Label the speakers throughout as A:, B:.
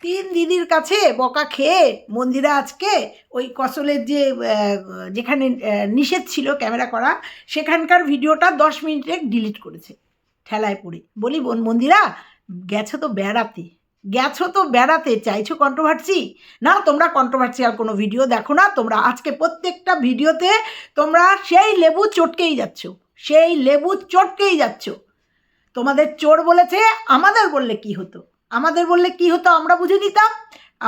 A: তিন দিদির কাছে বকা খেয়ে মন্দিরা আজকে ওই কসলের যে যেখানে নিষেধ ছিল ক্যামেরা করা সেখানকার ভিডিওটা 10 মিনিটে ডিলিট করেছে ঠেলায় পড়ে। বলি বোন মন্দিরা, গেছো তো বেড়াতে, চাইছো কন্ট্রোভার্সি? না, তোমরা কন্ট্রোভার্সিয়াল কোনো ভিডিও দেখো না। তোমরা আজকে প্রত্যেকটা ভিডিওতে তোমরা সেই লেবু চটকেই যাচ্ছ। তোমাদের চোর বলেছে, আমাদের বললে কি হতো আমরা বুঝে নিতাম।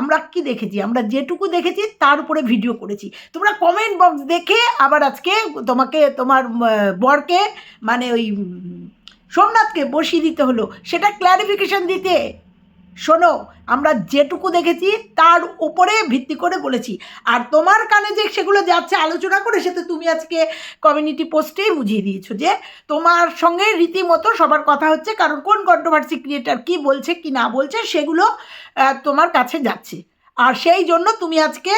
A: আমরা কি দেখেছি? আমরা যেটুকু দেখেছি তার উপরে ভিডিও করেছি। তোমরা কমেন্ট বক্স দেখে আবার আজকে তোমাকে তোমার বরকে মানে ওই সোমনাথকে বসিয়ে দিতে হলো, সেটা ক্ল্যারিফিকেশন দিতে। শোনো, আমরা যেটুকু দেখেছি তার উপরে ভিত্তি করে বলেছি। আর তোমার কানে যে সেগুলো যাচ্ছে আলোচনা করে, সে তো তুমি আজকে কমিউনিটি পোস্টেই বুঝিয়ে দিয়েছো যে তোমার সঙ্গে রীতিমতো সবার কথা হচ্ছে, কারণ কোন কন্ট্রোভার্সি ক্রিয়েটার কী বলছে কি না বলছে সেগুলো তোমার কাছে যাচ্ছে। আর সেই জন্য তুমি আজকে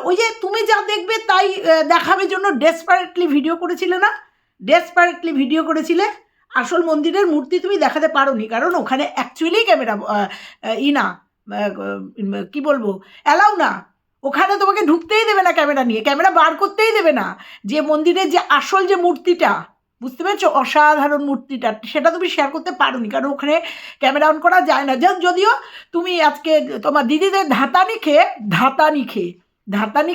A: ওই যে তুমি যা দেখবে তাই দেখাবে জন্য ডেসপারেটলি ভিডিও করেছিলে। আসল মন্দিরের মূর্তি তুমি দেখাতে পারোনি, কারণ ওখানে অ্যাকচুয়ালি ক্যামেরা না কি বলবো, অ্যালাউ না। ওখানে তোমাকে ঢুকতেই দেবে না, ক্যামেরা নিয়ে ক্যামেরা বার করতেই দেবে না। যে মন্দিরের যে আসল যে মূর্তিটা, বুঝতে পেরেছো, অসাধারণ মূর্তিটা, সেটা তুমি শেয়ার করতে পারোনি, কারণ ওখানে ক্যামেরা অন করা যায় না। যদিও তুমি আজকে তোমার দিদিদের ধাতানি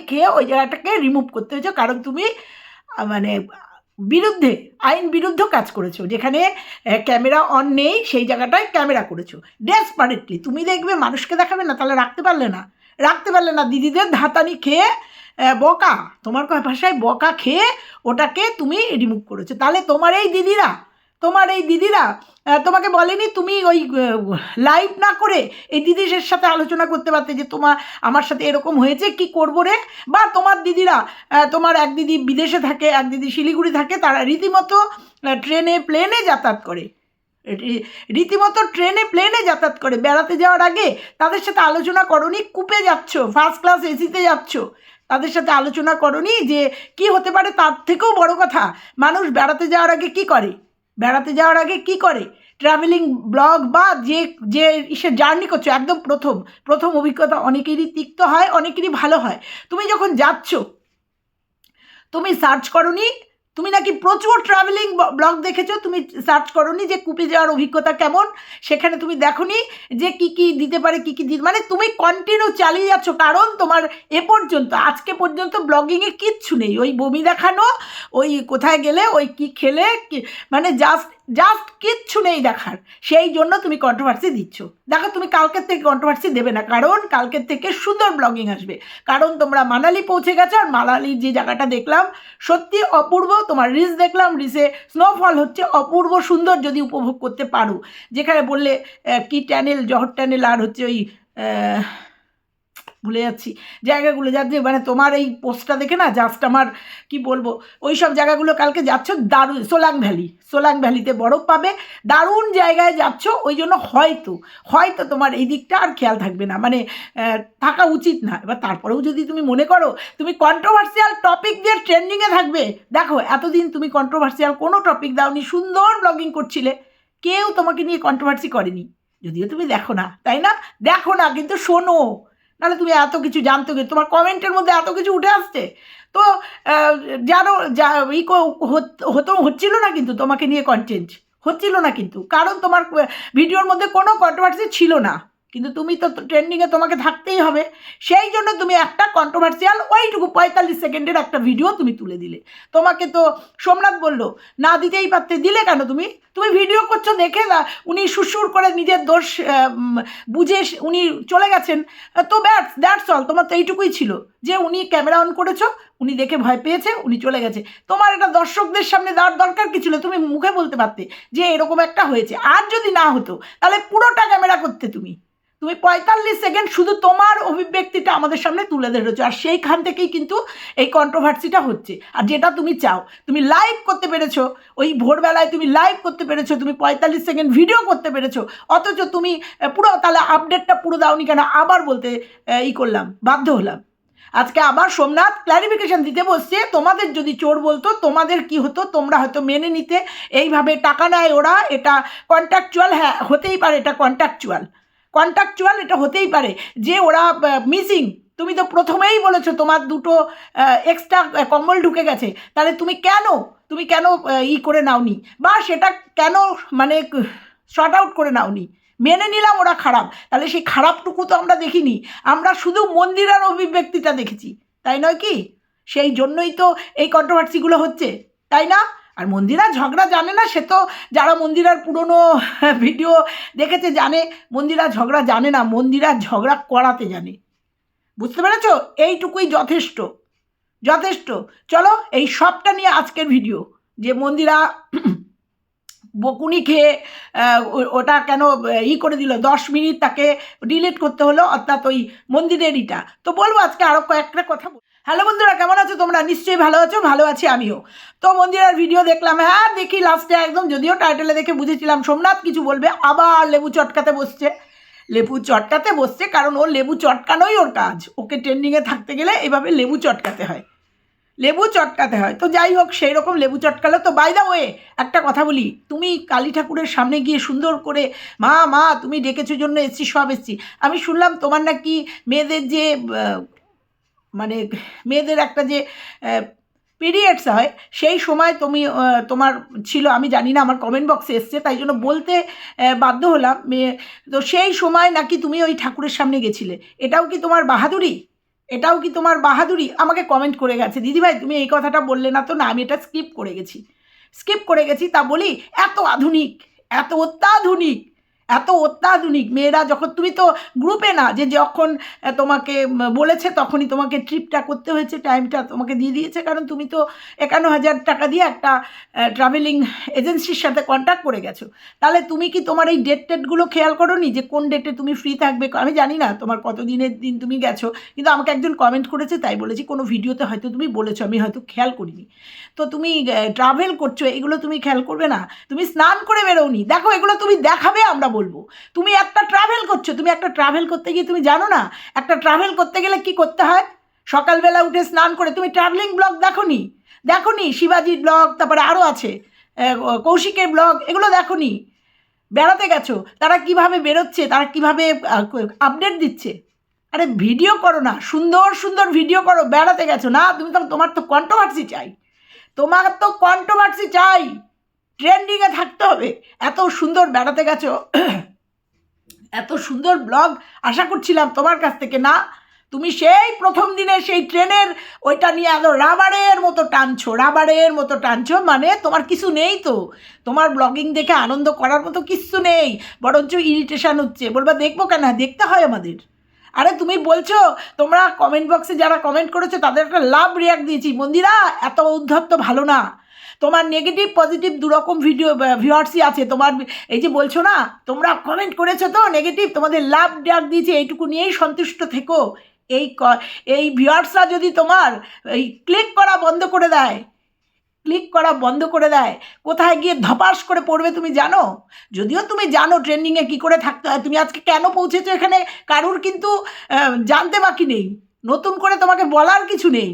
A: খেয়ে ওই জায়গাটাকে রিমুভ করতে হয়েছে, কারণ তুমি মানে আইন বিরুদ্ধ কাজ করেছো। যেখানে ক্যামেরা অন নেই সেই জায়গাটায় ক্যামেরা করেছো ডেসপারেটলি। তুমি দেখবে মানুষকে দেখাবে না, তাহলে রাখতে পারলে না দিদিদের ধাতানি খেয়ে বকা, তোমার ভাষায় বকা খেয়ে ওটাকে তুমি রিমুভ করেছো। তাহলে তোমার এই দিদিরা তোমাকে বলেনি তুমি ওই লাইভ না করে এই দিদিদের সাথে আলোচনা করতে পারতে যে আমার সাথে এরকম হয়েছে, কি করবো রে? বা তোমার দিদিরা, তোমার এক দিদি বিদেশে থাকে, এক দিদি শিলিগুড়ি থাকে, তারা রীতিমতো প্লেনে যাতায়াত করে বেড়াতে যাওয়ার আগে তাদের সাথে আলোচনা করনি? কূপে যাচ্ছ, ফার্স্ট ক্লাস এসিতে যাচ্ছ, তাদের সাথে আলোচনা করনি যে কি হতে পারে? তার থেকেও বড় কথা, মানুষ বেড়াতে যাওয়ার আগে কি করে ট্রাভেলিং ব্লগ বা যে জার্নি করছো, একদম প্রথম অভিজ্ঞতা অনেকেরই তিক্ত হয়, অনেকেরই ভালো হয়। তুমি যখন যাচ্ছ, তুমি সার্চ করনি? তুমি নাকি প্রচুর ট্রাভেলিং ব্লগ দেখেছো, তুমি সার্চ করনি যে কূপে যাওয়ার অভিজ্ঞতা কেমন? সেখানে তুমি দেখোনি যে কী দিতে পারে, মানে তুমি কন্টিনিউ চালিয়ে যাচ্ছ, কারণ তোমার আজকে পর্যন্ত ব্লগিংয়ে কিচ্ছু নেই। ওই বমি দেখানো, ওই কোথায় গেলে, ওই কি খেলে, মানে জাস্ট কিচ্ছু নেই দেখার। সেই জন্য তুমি কন্ট্রোভার্সি দিচ্ছ। দেখো, তুমি কালকের থেকে কন্ট্রোভার্সি দেবে না, কারণ কালকের থেকে সুন্দর ব্লগিং আসবে। কারণ তোমরা মানালি পৌঁছে গেছো, আর মানালির যে জায়গাটা দেখলাম সত্যি অপূর্ব। তোমার রিলস দেখলাম, রিলসে স্নোফল হচ্ছে অপূর্ব সুন্দর, যদি উপভোগ করতে পারো। যেখানে বললে কি ট্যানেল, জহর ট্যানেল, আর হচ্ছে ওই ভুলে যাচ্ছি জায়গাগুলো, যাচ্ছে মানে তোমার এই পোস্টটা দেখে না জাস্ট আমার কি বলবো, ওই সব জায়গাগুলো কালকে যাচ্ছ দারুণ। সোলাং ভ্যালিতে বরফ পাবে, দারুণ জায়গায় যাচ্ছ। ওই জন্য হয়তো তোমার এই দিকটা আর খেয়াল থাকবে না, মানে থাকা উচিত না। এবার তারপরেও যদি তুমি মনে করো তুমি কন্ট্রোভার্সিয়াল টপিক দিয়ে ট্রেন্ডিংয়ে থাকবে, দেখো এতদিন তুমি কন্ট্রোভার্সিয়াল কোনো টপিক দাওনি, সুন্দর ব্লগিং করছিলে, কেউ তোমাকে নিয়ে কন্ট্রোভার্সি করেনি। যদিও তুমি দেখো না, তাই না? দেখো না, কিন্তু শোনো, নাহলে তুমি এত কিছু জানতো কি? তোমার কমেন্টের মধ্যে এত কিছু উঠে আসছে তো জানো, হচ্ছিল না, কিন্তু তোমাকে নিয়ে কন্টেন্ট হচ্ছিল না, কিন্তু কারণ তোমার ভিডিওর মধ্যে কোনো কন্ট্রোভার্সি ছিল না, কিন্তু তুমি তো ট্রেন্ডিংয়ে তোমাকে থাকতেই হবে। সেই জন্য তুমি একটা কন্ট্রোভার্সিয়াল ওইটুকু 45 সেকেন্ডের একটা ভিডিও তুমি তুলে দিলে। তোমাকে তো সোমনাথ বললো না দিতেই পারতে, দিলে কেন? তুমি ভিডিও করছো দেখে না, উনি সুরসুর করে নিজের দোষ বুঝে উনি চলে গেছেন, তো দ্যাটস অল। তোমার তো এইটুকুই ছিল যে উনি ক্যামেরা অন করেছো, উনি দেখে ভয় পেয়েছে, উনি চলে গেছে। তোমার এটা দর্শকদের সামনে দেওয়ার দরকার কি ছিল? তুমি মুখে বলতে পারতে যে এরকম একটা হয়েছে। আর যদি না হতো তাহলে পুরোটা ক্যামেরা করতে তুমি 45 সেকেন্ড শুধু তোমার অভিব্যক্তিটা আমাদের সামনে তুলে ধরেছো। আর সেইখান থেকেই কিন্তু এই কন্ট্রোভার্সিটা হচ্ছে। আর যেটা তুমি চাও, তুমি লাইভ করতে পেরেছো, ওই ভোরবেলায় তুমি লাইভ করতে পেরেছো, তুমি 45 সেকেন্ড ভিডিও করতে পেরেছো, অথচ তুমি পুরো তাহলে আপডেটটা পুরো দাওনি কেন? আবার বলতে বাধ্য হলাম। আজকে আবার সোমনাথ ক্ল্যারিফিকেশন দিতে বসছে, তোমাদের যদি চোর বলতো তোমাদের কি হতো, তোমরা হয়তো মেনে নিতে। এইভাবে টাকা নেয় ওরা, এটা কন্ট্রাকচুয়াল, হ্যাঁ হতেই পারে, এটা কন্ট্রাকচুয়াল, এটা হতেই পারে যে ওরা মিসিং। তুমি তো প্রথমেই বলেছো তোমার দুটো এক্সট্রা কম্বল ঢুকে গেছে, তাহলে তুমি কেন করে নাওনি, বা সেটা কেন মানে শর্ট আউট করে নাওনি? মেনে নিলাম ওরা খারাপ, তাহলে সেই খারাপটুকু তো আমরা দেখিনি, আমরা শুধু মন্দিরার অভিব্যক্তিটা দেখেছি, তাই নয় কি? সেই জন্যই তো এই কন্ট্রোভার্সিগুলো হচ্ছে, তাই না? আর মন্দিরা ঝগড়া জানে না, সে তো যারা মন্দিরার পুরনো ভিডিও দেখেছে জানে মন্দিরা ঝগড়া জানে না, মন্দিরা ঝগড়া করাতে জানে। বুঝতে পেরেছ? এইটুকুই যথেষ্ট, যথেষ্ট। চলো এই সবটা নিয়ে আজকের ভিডিও, যে মন্দিরা বকুনি খেয়ে ওটা কেন করে দিল, 10 মিনিট তাকে ডিলিট করতে হলো, অর্থাৎ ওই মন্দিরেরইটা। তো বলবো আজকে আরও কয়েকটা কথা। হ্যালো বন্ধুরা, কেমন আছো তোমরা? নিশ্চয়ই ভালো আছো, ভালো আছি আমিও। তো মন্দিরের ভিডিও দেখলাম, হ্যাঁ দেখি লাস্টে একদম, যদিও টাইটেলে দেখে বুঝেছিলাম সোমনাথ কিছু বলবে, আবার লেবু চটকাতে বসছে, কারণ ওর লেবু চটকানোই ওর কাজ, ওকে ট্রেন্ডিংয়ে থাকতে গেলে এভাবে লেবু চটকাতে হয়। তো যাই হোক, সেই রকম লেবু চটকালো। তো বাই দ্য ওয়ে একটা কথা বলি, তুমি কালী ঠাকুরের সামনে গিয়ে সুন্দর করে মা তুমি ডেকেছো জন্য এসছি, সব এসছি। আমি শুনলাম তোমার নাকি মেয়েদের যে মানে মেয়েদের একটা যে পিরিয়ডস হয়, সেই সময় তোমার ছিল, আমি জানি না, আমার কমেন্ট বক্সে এসছে, তাই জন্য বলতে বাধ্য হলাম। তো সেই সময় নাকি তুমি ওই ঠাকুরের সামনে গেছিলে, এটাও কি তোমার বাহাদুরি? আমাকে কমেন্ট করে গেছে, দিদিভাই তুমি এই কথাটা বললে না তো। না, আমি এটা স্কিপ করে গেছি। তা বলি, এত আধুনিক, এত অত্যাধুনিক মেয়েরা, যখন তুমি তো গ্রুপে না, যে যখন তোমাকে বলেছে তখনই তোমাকে ট্রিপটা করতে হয়েছে, টাইমটা তোমাকে দিয়ে দিয়েছে, কারণ তুমি তো 51,000 টাকা দিয়ে একটা ট্রাভেলিং এজেন্সির সাথে কন্ট্যাক্ট করে গেছো। তাহলে তুমি কি তোমার এই টেটগুলো খেয়াল করো নি, যে কোন ডেটে তুমি ফ্রি থাকবে? আমি জানি না তোমার কত দিনের দিন তুমি গেছো, কিন্তু আমাকে একজন কমেন্ট করেছে, তাই বলেছি। কোনো ভিডিওতে হয়তো তুমি বলেছো, আমি হয়তো খেয়াল করিনি। তো তুমি ট্রাভেল করছো, এগুলো তুমি খেয়াল করবে না? তুমি স্নান করে বেরোনি, দেখো এগুলো তুমি দেখাবে, আমরা বলবো। তুমি একটা ট্রাভেল করছো, তুমি একটা ট্রাভেল করতে গিয়ে তুমি জানো না একটা ট্রাভেল করতে গেলে কি করতে হয়? সকালবেলা উঠে স্নান করে, তুমি ট্রাভেলিং ব্লগ দেখোনি? শিবাজির ব্লগ, তারপরে আরও আছে কৌশিকের ব্লগ, এগুলো দেখোনি? বেড়াতে গেছো, তারা কিভাবে বেরোচ্ছে, তারা কিভাবে আপডেট দিচ্ছে। আরে ভিডিও করো না, সুন্দর সুন্দর ভিডিও করো। বেড়াতে গেছো না তুমি, তোমার তো কন্ট্রোভার্সি চাই, ট্রেন্ডিংয়ে থাকতে হবে। এত সুন্দর বেড়াতে গেছো, এত সুন্দর ব্লগ আশা করছিলাম তোমার কাছ থেকে। না, তুমি সেই প্রথম দিনে সেই ট্রেনের ওইটা নিয়ে এত রাবারের মতো টানছো, মানে তোমার কিছু নেই তো। তোমার ব্লগিং দেখে আনন্দ করার মতো কিছু নেই, বরঞ্চ ইরিটেশান হচ্ছে। বলবা দেখবো কেন? দেখতে হয় আমাদের। আরে তুমি বলছো, তোমরা কমেন্ট বক্সে যারা কমেন্ট করেছো তাদের একটা লাভ রিয়াক্ট দিয়েছি। মন্দিরা, এত উদ্ধত্ত ভালো না। তোমার নেগেটিভ পজিটিভ দুরকম ভিউয়ার্সই আছে। তোমার এই যে বলছো না, তোমরা কমেন্ট করেছো তো নেগেটিভ, তোমাদের লাভ রিয়াক্ট দিয়েছি, এইটুকু নিয়েই সন্তুষ্ট থেকো। এই ভিউয়ার্সরা যদি তোমার এই ক্লিক করা বন্ধ করে দেয়, কোথায় গিয়ে ধপাস করে পড়বে তুমি জানো? যদিও তুমি জানো ট্রেন্ডিংয়ে কী করে থাকতে হয়। তুমি আজকে কেন পৌঁছেছো এখানে, কারুর কিন্তু জানতে বাকি নেই, নতুন করে তোমাকে বলার কিছু নেই।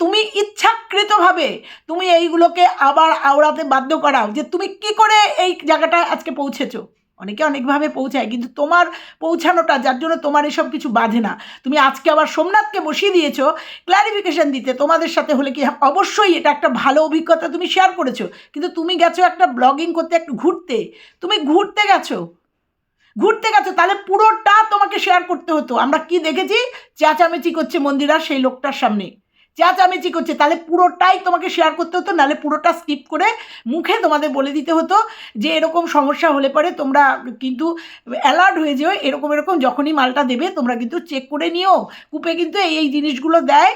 A: তুমি ইচ্ছাকৃতভাবে তুমি এইগুলোকে আবার আওড়াতে বাধ্য করাও, যে তুমি কি করে এই জায়গাটায় আজকে পৌঁছেছো। অনেকে অনেকভাবে পৌঁছায়, কিন্তু তোমার পৌঁছানোটা, যার জন্য তোমার এসব কিছু বাধে না। তুমি আজকে আবার সোমনাথকে বসিয়ে দিয়েছো ক্ল্যারিফিকেশান দিতে। তোমাদের সাথে হলে কি, অবশ্যই এটা একটা ভালো অভিজ্ঞতা তুমি শেয়ার করেছো, কিন্তু তুমি গেছো একটা ব্লগিং করতে, একটু ঘুরতে গেছো, তাহলে পুরোটা তোমাকে শেয়ার করতে হতো। আমরা কি দেখেছি? চেঁচামেচি করছে মন্দিরা সেই লোকটার সামনে, তাহলে পুরোটাই তোমাকে শেয়ার করতে হতো, নাহলে পুরোটা স্কিপ করে মুখে তোমাদের বলে দিতে হতো যে এরকম সমস্যা হলে পরে তোমরা কিন্তু অ্যালার্ট হয়ে যেও, এরকম যখনই মালটা দেবে তোমরা কিন্তু চেক করে নিও। কূপে কিন্তু এই জিনিসগুলো দেয়,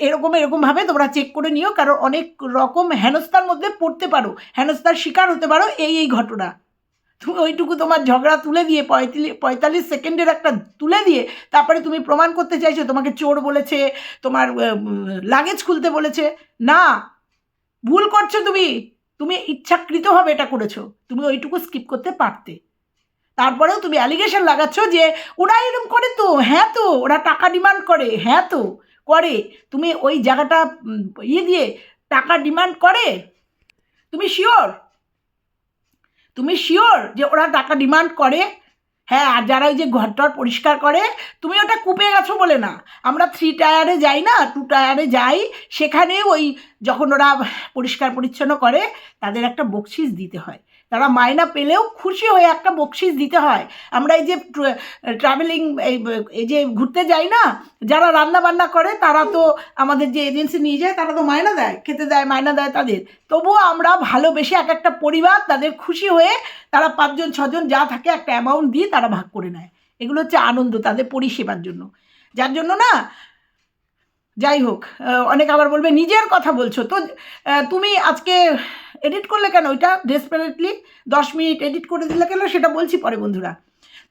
A: এরকমভাবে তোমরা চেক করে নিও, কারণ অনেক রকম হেনস্থার মধ্যে পড়তে পারো, হেনস্থার শিকার হতে পারো এই ঘটনা। তুমি ওইটুকু তোমার ঝগড়া তুলে দিয়ে 45 সেকেন্ডের একটা তুলে দিয়ে তারপরে তুমি প্রমাণ করতে চাইছো তোমাকে চোর বলেছে, তোমার লাগেজ খুলতে বলেছে। না, ভুল করছো তুমি ইচ্ছাকৃতভাবে এটা করেছো। তুমি ওইটুকু স্কিপ করতে পারতে। তারপরেও তুমি অ্যালিগেশন লাগাচ্ছ যে ওরা এরকম করে তো, হ্যাঁ তো ওরা টাকা ডিমান্ড করে, হ্যাঁ তো করে। তুমি ওই জায়গাটা দিয়ে টাকা ডিমান্ড করে, তুমি শিওর যে ওরা টাকা ডিমান্ড করে? হ্যাঁ, আর যারা ওই যে ঘরটর পরিষ্কার করে, তুমি ওটা কূপে গেছো বলে না, আমরা 3 টায়ারে যাই না, 2 টায়ারে যাই, সেখানে ওই যখন ওরা পরিষ্কার পরিচ্ছন্ন করে তাদের একটা বকশিস দিতে হয়, তারা মাইনা পেলেও খুশি হয়ে একটা বকশিস দিতে হয়। আমরা এই যে ট্রাভেলিং এই যে ঘুরতে যাই না, যারা রান্না বান্না করে তারা তো আমাদের যে এজেন্সি নিয়ে যায় তারা তো মাইনা দেয়, খেতে দেয়, মাইনা দেয় তাদের। তবুও আমরা ভালোবেসে এক একটা পরিবার তাদের খুশি হয়ে তারা 5 জন 6 জন যা থাকে একটা অ্যামাউন্ট দিয়ে তারা ভাগ করে নেয়। এগুলো হচ্ছে আনন্দ তাদের পরিষেবার জন্য। যার জন্য না, যাই হোক, অনেকে আবার বলবে নিজের কথা বলছো তো, তুমি আজকে এডিট করলে কেন ওইটা ডেসপারেটলি 10 মিনিট এডিট করে দিলে কেন, সেটা বলছি পরে বন্ধুরা।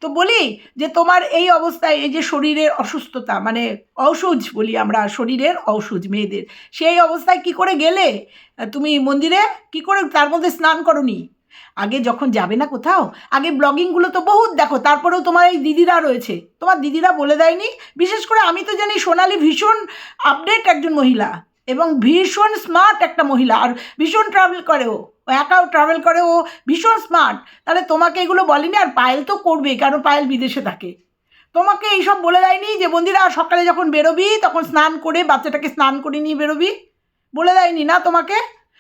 A: তো বলি যে তোমার এই অবস্থায় এই যে শরীরের অসুস্থতা, মানে অসুজ বলি আমরা, শরীরের অসুজ মেয়েদের, সেই অবস্থায় কি করে গেলে তুমি মন্দিরে, কি করে তার মধ্যে স্নান করনি? আগে যখন যাবে না কোথাও, আগে ব্লগিংগুলো তো বহুত দেখো, তারপরেও তোমার এই দিদিরা রয়েছে, তোমার দিদিরা বলে দেয়নি? বিশেষ করে আমি তো জানি সোনালি ভীষণ আপডেট একজন মহিলা এবং ভীষণ স্মার্ট একটা মহিলা, আর ভীষণ ট্রাভেল করে, ও একাও ট্রাভেল করে, ও ভীষণ স্মার্ট। তাহলে তোমাকে এগুলো বলেনি? আর পায়েল তো করবে, কারণ পায়েল বিদেশে থাকে। তোমাকে এইসব বলে দেয়নি যে বন্দিরা সকালে যখন বেরোবি তখন স্নান করে বাচ্চাটাকে স্নান করে নিয়ে বেরোবি? বলে দেয়নি না তোমাকে?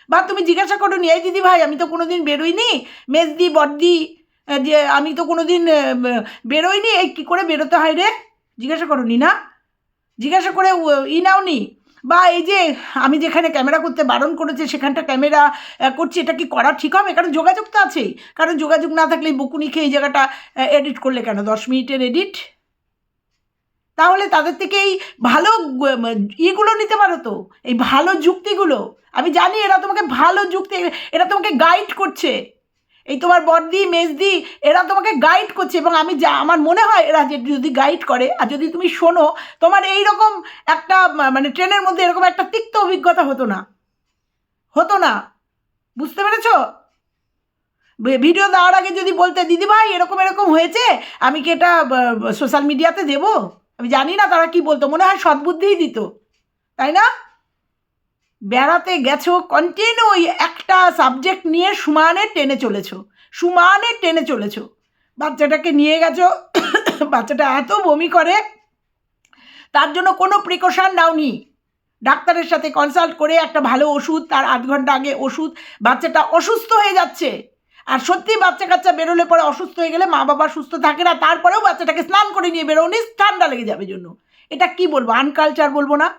A: বা তুমি জিজ্ঞাসা করো নি, এই দিদি ভাই আমি তো কোনো দিন বেরোইনি, মেজদি বড়দি, যে আমি তো কোনো দিন বেরোইনি, এই কী করে বেরোতে হয় রে? জিজ্ঞাসা করো নি না? জিজ্ঞাসা করে নাও নি? বা এই যে আমি যেখানে ক্যামেরা করতে বারণ করেছে সেখানটা ক্যামেরা করছি, এটা কি করা ঠিক হবে? কারণ যোগাযোগ তো আছেই, কারণ যোগাযোগ না থাকলে বকুনি খেয়ে এই জায়গাটা এডিট করলে কেন 10 মিনিটের এডিট? তাহলে তাদের থেকে এই ভালো ইগুলো নিতে পারো তো, এই ভালো যুক্তিগুলো। আমি জানি এরা তোমাকে ভালো যুক্তি, এরা তোমাকে গাইড করছে, এই তোমার বড়দি মেজদি এরা তোমাকে গাইড করছে, এবং আমি যা আমার মনে হয় এরা যে যদি গাইড করে আর যদি তুমি শোনো, তোমার এই রকম একটা মানে ট্রেনের মধ্যে এরকম একটা তিক্ত অভিজ্ঞতা হতো না, হতো না। বুঝতে পেরেছ? ভিডিও দেওয়ার আগে যদি বলতে দিদি ভাই এরকম এরকম হয়েছে, আমি কি এটা সোশ্যাল মিডিয়াতে দেবো? আমি জানি না তারা কি বলতো, মনে হয় সদ্বুদ্ধিই দিত, তাই না? বেড়াতে গেছো, কন্টিনিউ ওই একটা সাবজেক্ট নিয়ে সমানে টেনে চলেছো, সমানে টেনে চলেছো। বাচ্চাটাকে নিয়ে গেছো, বাচ্চাটা এত বমি করে, তার জন্য কোনো প্রিকশন নাওনি, ডাক্তারের সাথে কনসাল্ট করে একটা ভালো ওষুধ, তার 8 ঘন্টা আগে ওষুধ, বাচ্চাটা অসুস্থ হয়ে যাচ্ছে। আর সত্যি বাচ্চা কাচ্চা বেরোলে পরে অসুস্থ হয়ে গেলে মা বাবা সুস্থ থাকে না, তারপরেও বাচ্চাটাকে স্নান করে নিয়ে বেরোনি, ঠান্ডা লেগে যাবে জন্য। এটা কি বলবো, আনকালচার বলবো না?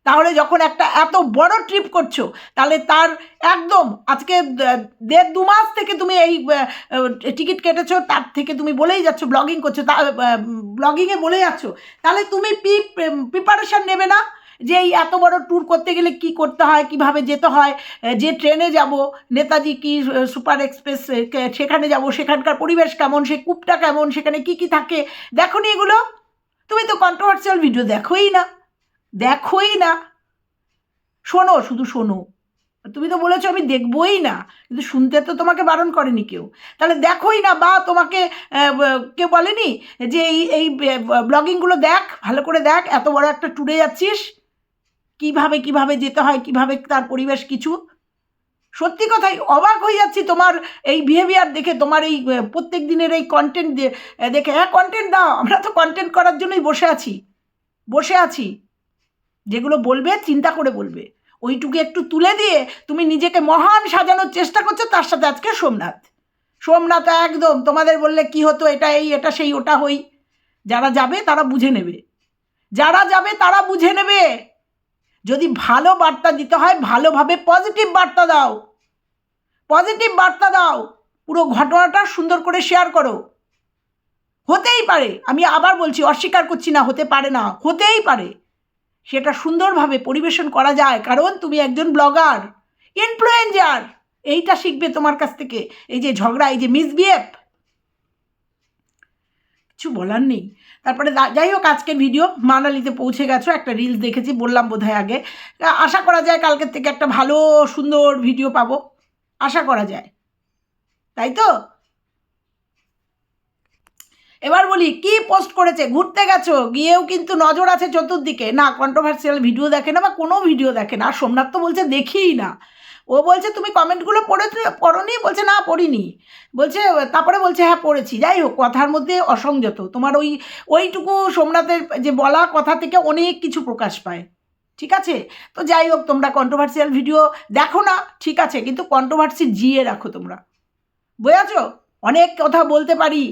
A: তাহলে যখন একটা এত বড় ট্রিপ করছো, তাহলে তার একদম আজকে 1.5-2 মাস থেকে তুমি এই টিকিট কেটেছো, তার থেকে তুমি বলেই যাচ্ছ ব্লগিং করছো, তা ব্লগিংয়ে বলে যাচ্ছ, তাহলে তুমি প্রিপারেশান নেবে না যে এই এত বড় ট্যুর করতে গেলে কি করতে হয়, কিভাবে যেতে হয়, যে ট্রেনে যাব নেতাজি কি সুপার এক্সপ্রেস, সেখানে যাব, সেখানকার পরিবেশ কেমন, সেই কূপটা কেমন, সেখানে কি কি থাকে, দেখো নি এগুলো? তুমি তো কন্ট্রোভার্সিয়াল ভিডিও দেখোই না, দেখোই না, শোনো, শুধু শোনো। তুমি তো বলেছো আমি দেখবই না, কিন্তু শুনতে তো তোমাকে বারণ করেনি কেউ, তাহলে দেখোই না। বা তোমাকে কেউ বলেনি যে এই ব্লগিংগুলো দেখ, ভালো করে দেখ, এত বড় একটা ট্যুরে যাচ্ছিস, কিভাবে কিভাবে যেতে হয়, কিভাবে তার পরিবেশ কিছু। সত্যি কথাই অবাক হয়ে যাচ্ছি তোমার এই বিহেভিয়ার দেখে, তোমার এই প্রত্যেক দিনের এই কন্টেন্ট দেখে। হ্যাঁ, কন্টেন্ট দাও, আমরা তো কন্টেন্ট করার জন্যই বসে আছি, বসে আছি। যেগুলো বলবে চিন্তা করে বলবে, ওইটুকু একটু তুলে দিয়ে তুমি নিজেকে মহান সাজানোর চেষ্টা করছো। তার সাথে আজকে সোমনাথ একদম তোমাদের বললে কি হতো, এটা এই, এটা সেই, ওটা হই। যারা যাবে তারা বুঝে নেবে, যারা যাবে তারা বুঝে নেবে। যদি ভালো বার্তা দিতে হয় ভালোভাবে পজিটিভ বার্তা দাও, পজিটিভ বার্তা দাও, পুরো ঘটনাটা সুন্দর করে শেয়ার করো। হতেই পারে, আমি আবার বলছি, অস্বীকার করছি না, হতে পারে না, হতেই পারে, সেটা সুন্দরভাবে পরিবেশন করা যায়, কারণ তুমি একজন ব্লগার, ইনফ্লুয়েন্সার। এইটা শিখবে তোমার কাছ থেকে, এই যে ঝগড়া, এই যে মিসবিহেভ, কিছু বলার নেই। তারপরে যাই হোক, আজকের ভিডিও মানালিতে পৌঁছে গেছো, একটা রিলস দেখেছি, বললাম বোধহয় আগে। আশা করা যায় কালকের থেকে একটা ভালো সুন্দর ভিডিও পাবো, আশা করা যায়, তাই তো? এবার বলি, কি পোস্ট করেছে, ঘুরতে গেছো, গিয়েও কিন্তু নজর আছে চতুর্দিকে, না কন্ট্রোভার্সিয়াল ভিডিও দেখে না বা কোনো ভিডিও দেখে না। আর সোমনাথ তো বলছে দেখিই না, ও বলছে তুমি কমেন্টগুলো পড়োনি, বলছে না পড়িনি, বলছে তারপরে বলছে হ্যাঁ পড়েছি। যাই হোক, কথার মধ্যে অসংযত। তোমার ওইটুকু সোমনাথের যে বলা কথা থেকে অনেক কিছু প্রকাশ পায়, ঠিক আছে? তো যাই হোক, তোমরা কন্ট্রোভার্সিয়াল ভিডিও দেখো না, ঠিক আছে, কিন্তু কন্ট্রোভার্সি জিয়ে রাখো তোমরা, বুঝেছো? অনেক কথা বলতে পারি,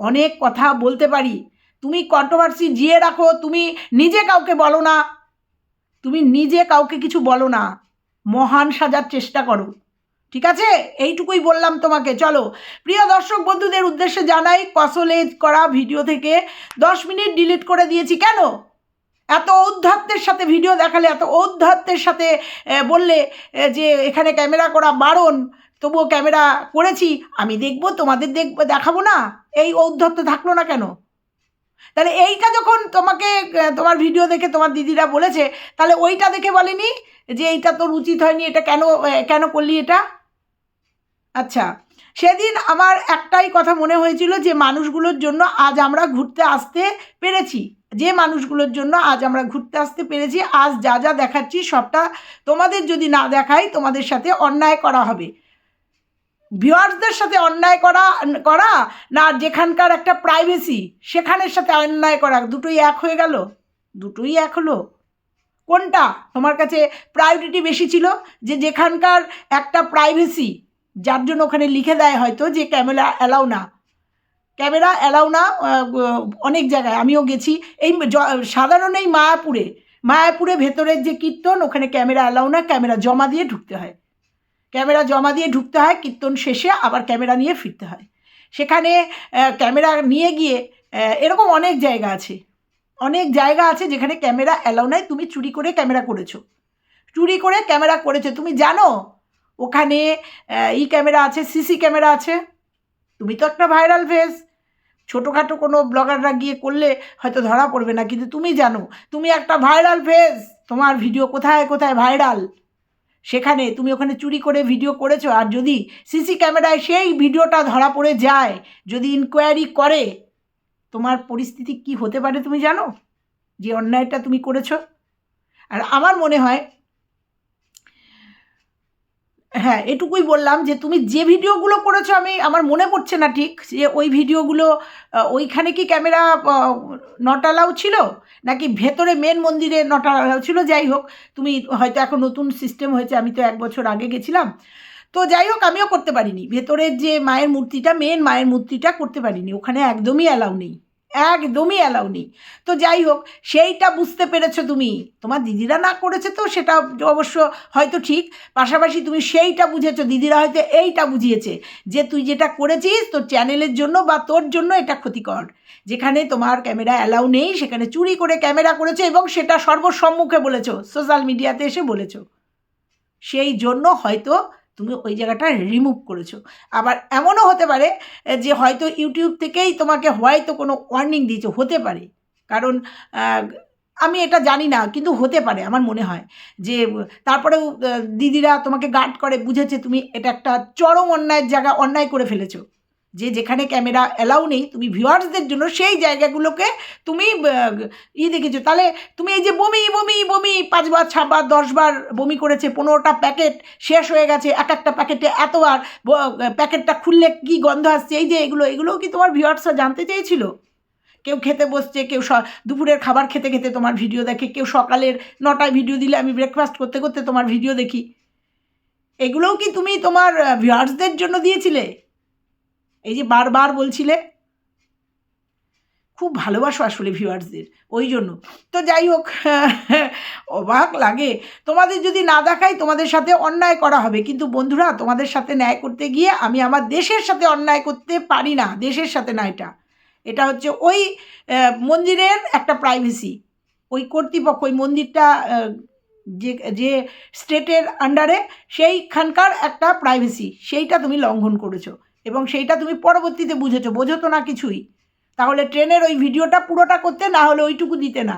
A: অনেক কথা বলতে পারি, তুমি কন্ট্রোভার্সি জিয়ে রাখো। তুমি নিজে কাউকে বলো না, তুমি নিজে কাউকে কিছু বলো না, মহান সাজার চেষ্টা করো, ঠিক আছে? এইটুকুই বললাম তোমাকে। চলো, প্রিয় দর্শক বন্ধুদের উদ্দেশ্যে জানাই, কসলেজ করা ভিডিও থেকে 10 মিনিট ডিলিট করে দিয়েছি। কেন? এত ঔদ্ধত্যের সাথে ভিডিও দেখালে, এত ঔদ্ধত্যের সাথে বললে যে এখানে ক্যামেরা করা বারণ, তবুও ক্যামেরা করেছি, আমি দেখবো, তোমাদের দেখাবো না, এই ঔদ্ধত্য থাকলো না কেন? তাহলে এইটা যখন তোমাকে তোমার ভিডিও দেখে তোমার দিদিরা বলেছে, তাহলে ওইটা দেখে বলেনি যে এইটা তোর উচিত হয়নি, এটা কেন করলি এটা? আচ্ছা, সেদিন আমার একটাই কথা মনে হয়েছিল যে মানুষগুলোর জন্য আজ আমরা ঘুরতে আসতে পেরেছি, যে মানুষগুলোর জন্য আজ আমরা ঘুরতে আসতে পেরেছি, আজ যা যা দেখাচ্ছি সবটা তোমাদের যদি না দেখাই, তোমাদের সাথে অন্যায় করা হবে। ভিউয়ার্সদের সাথে অন্যায় করা না যেখানকার একটা প্রাইভেসি সেখানের সাথে অন্যায় করা, দুটোই এক হয়ে গেল? দুটোই এক হলো? কোনটা তোমার কাছে প্রায়োরিটি বেশি ছিল? যে যেখানকার একটা প্রাইভেসি, যার জন্য ওখানে লিখে দেয় হয়তো যে ক্যামেরা অ্যালাউ না, ক্যামেরা অ্যালাউ না। অনেক জায়গায় আমিও গেছি, এই সাধারণ এই মায়াপুরে ভেতরের যে কীর্তন, ওখানে ক্যামেরা অ্যালাউ না, ক্যামেরা জমা দিয়ে ঢুকতে হয়, ক্যামেরা জমা দিয়ে ঢুকতে হয়, কীর্তন শেষে আবার ক্যামেরা নিয়ে ফিরতে হয়। সেখানে ক্যামেরা নিয়ে গিয়ে এরকম অনেক জায়গা আছে যেখানে ক্যামেরা অ্যালাউ নাই। তুমি চুরি করে ক্যামেরা করেছো, তুমি জানো ওখানে ক্যামেরা আছে, সিসি ক্যামেরা আছে। তুমি তো একটা ভাইরাল ফেস, ছোটোখাটো কোনো ব্লগাররা গিয়ে করলে হয়তো ধরা পড়বে না, কিন্তু তুমি জানো তুমি একটা ভাইরাল ফেস, তোমার ভিডিও কোথায় কোথায় ভাইরাল, সেখানে তুমি ওখানে চুরি করে ভিডিও করেছো। আর যদি সিসি ক্যামেরায় সেই ভিডিওটা ধরা পড়ে যায়, যদি ইনকোয়ারি করে, তোমার পরিস্থিতি কি হতে পারে তুমি জানো? যে অন্যায়টা তুমি করেছো। আর আমার মনে হয়, হ্যাঁ এটুকুই বললাম যে তুমি যে ভিডিওগুলো করেছো, আমার মনে পড়ছে না ঠিক যে ওই ভিডিওগুলো ওইখানে কি ক্যামেরা নট অ্যালাউ ছিল, নাকি ভেতরে মেন মন্দিরে নট অ্যালাউ ছিল। যাই হোক, তুমি হয়তো এখন নতুন সিস্টেম হয়েছে, আমি তো 1 বছর আগে গেছিলাম, তো যাই হোক আমিও করতে পারিনি, ভেতরের যে মায়ের মূর্তিটা, মেন মায়ের মূর্তিটা করতে পারিনি, ওখানে একদমই অ্যালাউ নেই, একদমই অ্যালাউ নেই। তো যাই হোক, সেইটা বুঝতে পেরেছো তুমি, তোমার দিদিরা না করেছে তো সেটা অবশ্য হয়তো ঠিক, পাশাপাশি তুমি সেইটা বুঝেছো, দিদিরা হয়তো এইটা বুঝিয়েছে যে তুই যেটা করেছিস তোর চ্যানেলের জন্য বা তোর জন্য এটা ক্ষতিকর, যেখানে তোমার ক্যামেরা অ্যালাউ নেই সেখানে চুরি করে ক্যামেরা করেছো, এবং সেটা সর্বসম্মুখে বলেছো, সোশ্যাল মিডিয়াতে এসে বলেছো, সেই জন্য হয়তো তুমি ওই জায়গাটা রিমুভ করেছো। আবার এমনও হতে পারে যে হয়তো ইউটিউব থেকেই তোমাকে হয়তো কোনো ওয়ার্নিং দিয়েছে, হতে পারে, কারণ আমি এটা জানি না, কিন্তু হতে পারে, আমার মনে হয় যে তারপরেও দিদিরা তোমাকে গার্ড করে, বুঝেছে তুমি এটা একটা চরম অন্যায়ের জায়গা, অন্যায় করে ফেলেছো, যে যেখানে ক্যামেরা অ্যালাউ নেই, তুমি ভিউয়ার্সদের জন্য সেই জায়গাগুলোকে তুমি দেখেছো। তাহলে তুমি এই যে বমি 5বার 6বার 10বার বমি করেছে, 15টা প্যাকেট শেষ হয়ে গেছে, এক একটা প্যাকেটে এতবার, প্যাকেটটা খুললে কি গন্ধ আসছে, এই যে এগুলোও কি তোমার ভিউয়ার্সরা জানতে চেয়েছিল? কেউ খেতে বসছে, কেউ দুপুরের খাবার খেতে খেতে তোমার ভিডিও দেখে, কেউ সকালের 9টায় ভিডিও দিলে আমি ব্রেকফাস্ট করতে করতে তোমার ভিডিও দেখি, এগুলোও কি তুমি তোমার ভিউয়ার্সদের জন্য দিয়েছিলে? এই যে বারবার বলছিলে, খুব ভালোবাসো আসলে ভিউয়ার্সদের, ওই জন্য। তো যাই হোক, অবাক লাগে, তোমাদের যদি না দেখাই তোমাদের সাথে অন্যায় করা হবে, কিন্তু বন্ধুরা তোমাদের সাথে ন্যায় করতে গিয়ে আমি আমার দেশের সাথে অন্যায় করতে পারি না, দেশের সাথে না, এটা হচ্ছে ওই মন্দিরের একটা প্রাইভেসি, ওই কর্তৃপক্ষ, ওই মন্দিরটা যে স্টেটের আন্ডারে, সেইখানকার একটা প্রাইভেসি, সেইটা তুমি লঙ্ঘন করেছো, এবং সেইটা তুমি পরবর্তীতে বোঝো তো না কিছুই, তাহলে ট্রেনের ওই ভিডিওটা পুরোটা করতে, না হলে ওইটুকু দিতে না,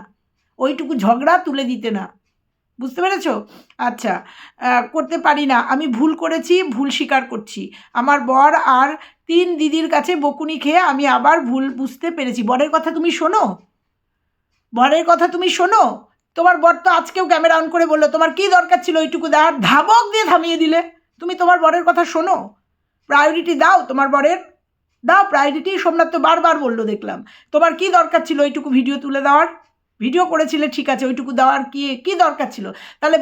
A: ওইটুকু ঝগড়া তুলে দিতে না, বুঝতে পেরেছো? আচ্ছা, করতে পারি না, আমি ভুল করেছি, ভুল স্বীকার করছি, আমার বর আর 3 দিদির কাছে বকুনি খেয়ে আমি আবার ভুল বুঝতে পেরেছি। বরের কথা তুমি শোনো, তোমার বর তো আজকেও ক্যামেরা অন করে বললো তোমার কী দরকার ছিল ওইটুকু দেওয়ার, ধাবক দিয়ে থামিয়ে দিলে। তুমি তোমার বরের কথা শোনো, প্রায়োরিটি দাও তোমার বরের, দাও প্রায়োরিটি। সোমনাথ তো বারবার বললো দেখলাম, তোমার কী দরকার ছিল ওইটুকু ভিডিও তুলে দেওয়ার, ভিডিও করেছিলে ঠিক আছে, ওইটুকু দেওয়ার কী দরকার ছিল? তাহলে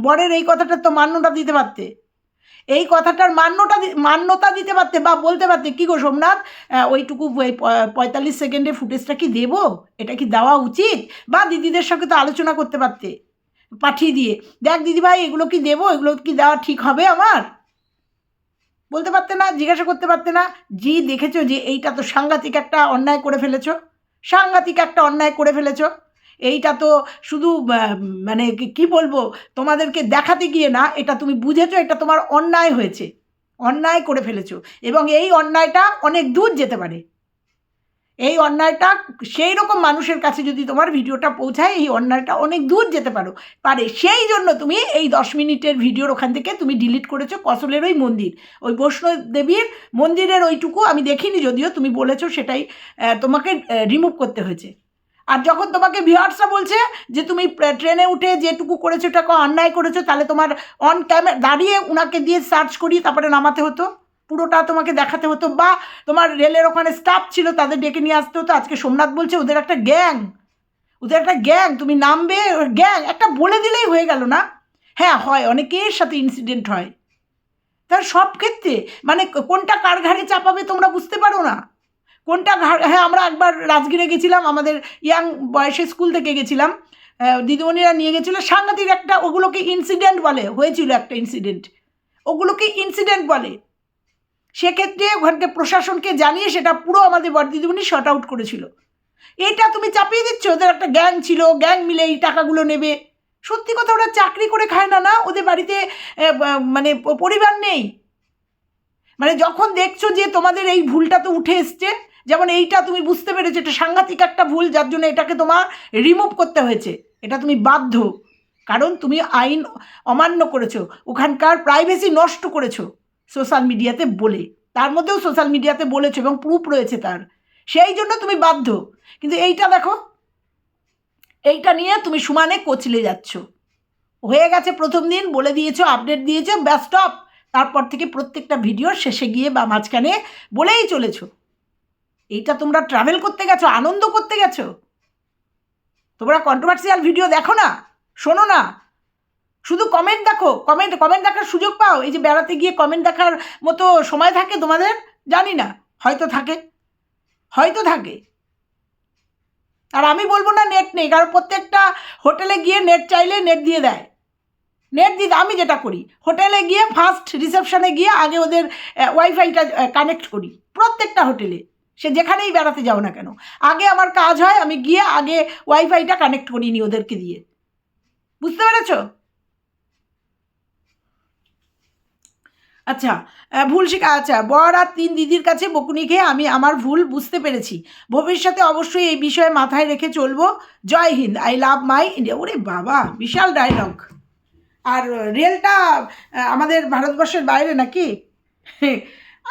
A: বরের এই কথাটার তো মান্যতা দিতে পারতে, এই কথাটার মান্যতা দিতে পারতে, বা বলতে পারতে কী গো সোমনাথ ওইটুকু 45 সেকেন্ডের ফুটেজটা কি দেবো, এটা কি দেওয়া উচিত? বা দিদিদের সঙ্গে তো আলোচনা করতে পারতে পাঠিয়ে দিয়ে, দেখ দিদিভাই এগুলো কি দেবো, এগুলো কি দেওয়া ঠিক হবে আমার, বলতে পারতে না? জিজ্ঞাসা করতে পারতে না? জি দেখেছো যে এইটা তো সাংঘাতিক একটা অন্যায় করে ফেলেছো, সাংঘাতিক একটা অন্যায় করে ফেলেছো। এইটা তো শুধু মানে কি বলবো, তোমাদেরকে দেখাতে গিয়ে না, এটা তুমি বুঝেছো এটা তোমার অন্যায় হয়েছে, অন্যায় করে ফেলেছো। এবং এই অন্যায়টা অনেক দূর যেতে পারে, এই অন্যায়টা সেই রকম মানুষের কাছে যদি তোমার ভিডিওটা পৌঁছায়, এই অন্যায়টা অনেক দূর যেতে পারে। সেই জন্য তুমি এই 10 মিনিটের ভিডিওর ওখান থেকে তুমি ডিলিট করেছো কসলের ওই মন্দির, ওই বৈষ্ণব দেবীর মন্দিরের ওইটুকু আমি দেখিনি, যদিও তুমি বলেছো সেটাই তোমাকে রিমুভ করতে হয়েছে। আর যখন তোমাকে ভিউয়ার্সরা বলছে যে তুমি ট্রেনে উঠে যেটুকু করেছো ওটাকে অন্যায় করেছো, তাহলে তোমার অন ক্যামেরা দাঁড়িয়ে ওনাকে দিয়ে সার্চ করিয়ে তারপরে নামাতে হতো, পুরোটা তোমাকে দেখাতে হতো, বা তোমার রেলের ওখানে স্টাফ ছিল তাদের ডেকে নিয়ে আসতে হতো। আজকে সোমনাথ বলছে ওদের একটা গ্যাং, ওদের একটা গ্যাং, তুমি নামবে গ্যাং একটা বলে দিলেই হয়ে গেল না? হ্যাঁ হয়, অনেকের সাথে ইনসিডেন্ট হয়, তার সব ক্ষেত্রে মানে কোনটা কার ঘাড়ে চাপাবে তোমরা বুঝতে পারো না, কোনটা হ্যাঁ আমরা একবার রাজগীরে গেছিলাম, আমাদের ইয়াং বয়সে স্কুল থেকে গেছিলাম, দিদিমণিরা নিয়ে গেছিলো, সাংঘাতিক একটা, ওগুলোকে ইনসিডেন্ট বলে, হয়েছিল একটা ইনসিডেন্ট, ওগুলোকে ইনসিডেন্ট বলে। সেক্ষেত্রে ওখানকে প্রশাসনকে জানিয়ে সেটা পুরো আমাদের বড় দিদিমণি শর্ট আউট করেছিল। এটা তুমি চাপিয়ে দিচ্ছ ওদের একটা গ্যাং ছিল, গ্যাং মিলে এই টাকাগুলো নেবে। সত্যি কথা, ওরা চাকরি করে খায় না, না ওদের বাড়িতে মানে পরিবার নেই, মানে যখন দেখছো যে তোমাদের এই ভুলটা তো উঠে এসছে, যেমন এইটা তুমি বুঝতে পেরেছো এটা সাংঘাতিক একটা ভুল, যার জন্য এটাকে তোমার রিমুভ করতে হয়েছে, এটা তুমি বাধ্য, কারণ তুমি আইন অমান্য করেছো, ওখানকার প্রাইভেসি নষ্ট করেছো সোশ্যাল মিডিয়াতে বলে, তার মধ্যেও সোশ্যাল মিডিয়াতে বলেছো এবং প্রুফ রয়েছে তার, সেই জন্য তুমি বাধ্য। কিন্তু এইটা দেখো, এইটা নিয়ে তুমি সমানে কোচলে যাচ্ছ, হয়ে গেছে প্রথম দিন বলে দিয়েছো, আপডেট দিয়েছো, ব্যাস স্টপ, তারপর থেকে প্রত্যেকটা ভিডিওর শেষে গিয়ে বা মাঝখানে বলেই চলেছো। এইটা তোমরা ট্রাভেল করতে গেছো, আনন্দ করতে গেছো, তোমরা কন্ট্রোভার্সিয়াল ভিডিও দেখো না, শোনো না, শুধু কমেন্ট দেখো, কমেন্ট দেখার সুযোগ পাও। এই যে বেড়াতে গিয়ে কমেন্ট দেখার মতো সময় থাকে তোমাদের, জানি না, হয়তো থাকে, হয়তো থাকে। আর আমি বলবো না নেট নেই, কারণ প্রত্যেকটা হোটেলে গিয়ে নেট চাইলে নেট দিয়ে দেয়, নেট দিতে আমি যেটা করি, হোটেলে গিয়ে ফার্স্ট রিসেপশনে গিয়ে আগে ওদের ওয়াইফাইটা কানেক্ট করি, প্রত্যেকটা হোটেলে, সে যেখানেই বেড়াতে যাও না কেন, আগে আমার কাজ হয় আমি গিয়ে আগে ওয়াইফাইটা কানেক্ট করিনি ওদেরকে দিয়ে, বুঝতে পেরেছো? আচ্ছা, ভুল শিখা, আচ্ছা বর আর 3 দিদির কাছে বকুনি খেয়ে আমি আমার ভুল বুঝতে পেরেছি, ভবিষ্যতে অবশ্যই এই বিষয়ে মাথায় রেখে চলবো। Jai Hind, I love my India. ওরে বাবা, বিশাল ডায়লগ। আর রেলটা আমাদের ভারতবর্ষের বাইরে নাকি?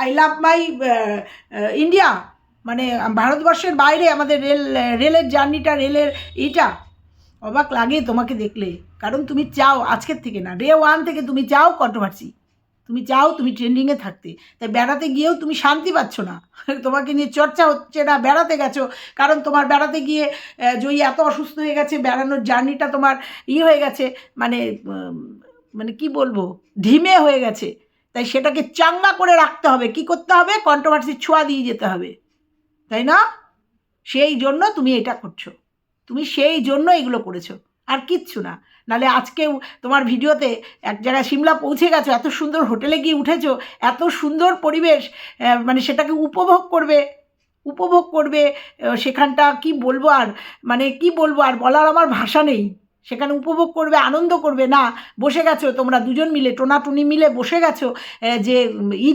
A: আই লাভ মাই ইন্ডিয়া মানে ভারতবর্ষের বাইরে আমাদের রেলের জার্নিটা, রেলের এইটা অবাক লাগে তোমাকে দেখলে, কারণ তুমি চাও আজকের থেকে না, ডে 1 থেকে তুমি চাও কন্ট্রোভার্সি, তুমি চাও তুমি ট্রেন্ডিংয়ে থাকতে, তাই বেড়াতে গিয়েও তুমি শান্তি পাচ্ছ না, তোমাকে নিয়ে চর্চা হচ্ছে না, বেড়াতে গেছো, কারণ তোমার বেড়াতে গিয়ে জয়ী এত অসুস্থ হয়ে গেছে, বেড়ানোর জার্নিটা তোমার হয়ে গেছে, মানে মানে কি বলবো, ধিমে হয়ে গেছে, তাই সেটাকে চাঙ্গা করে রাখতে হবে, কি করতে হবে, কন্ট্রোভার্সির ছোঁয়া দিয়ে যেতে হবে, তাই না? সেই জন্য তুমি এটা করছো, তুমি সেই জন্য এগুলো করেছো, আর কিচ্ছু না। নাহলে আজকেও তোমার ভিডিওতে এক জায়গায় সিমলা পৌঁছে গেছো, এত সুন্দর হোটেলে গিয়ে উঠেছো, এত সুন্দর পরিবেশ, মানে সেটাকে উপভোগ করবে সেখানটা কি বলবো আর, মানে কি বলবো আর, বলার আমার ভাষা নেই, সেখানে উপভোগ করবে, আনন্দ করবে, না বসে গেছো তোমরা দুজন মিলে, টোনাটুনি মিলে বসে গেছো যে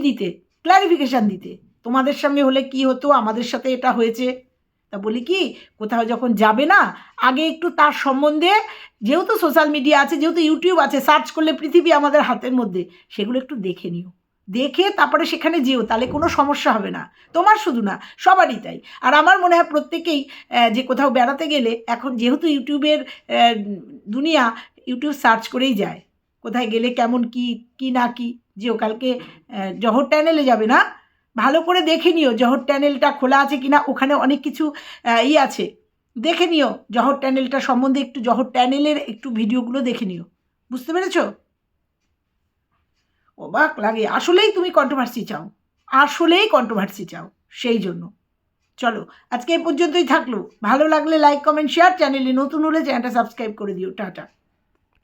A: দিতে, ক্ল্যারিফিকেশান দিতে, তোমাদের সঙ্গে হলে কি হতো, আমাদের সাথে এটা হয়েছে, তা বলি কি, কোথাও যখন যাবে না, আগে একটু তার সম্বন্ধে, যেহেতু সোশ্যাল মিডিয়া আছে, যেহেতু ইউটিউব আছে, সার্চ করলে পৃথিবী আমাদের হাতের মধ্যে, সেগুলো একটু দেখে নিও, দেখে তারপরে সেখানে যেও, তাহলে কোনো সমস্যা হবে না, তোমার শুধু না, সবারই তাই। আর আমার মনে হয় প্রত্যেকেই যে কোথাও বেড়াতে গেলে এখন যেহেতু ইউটিউবের দুনিয়া, ইউটিউব সার্চ করেই যায় কোথায় গেলে কেমন কি না কি। যেও কালকে জহর টানেলে যাবে না, ভালো করে দেখে নিও জহর টানেলটা খোলা আছে কিনা, ওখানে অনেক কিছু আছে, দেখে নিও জহর টানেলটা সম্বন্ধে, একটু জহর টানেলের একটু ভিডিওগুলো দেখে নিও, বুঝতে পেরেছো? অবাক লাগে, আসলেই তুমি কন্ট্রোভার্সি চাও, আসলেই কন্ট্রোভার্সি চাও, সেই জন্য। চলো আজকে এই পর্যন্তই থাকলো, ভালো লাগলে লাইক কমেন্ট শেয়ার, চ্যানেলে নতুন হলে চ্যানেলটা সাবস্ক্রাইব করে দিও, টাটা।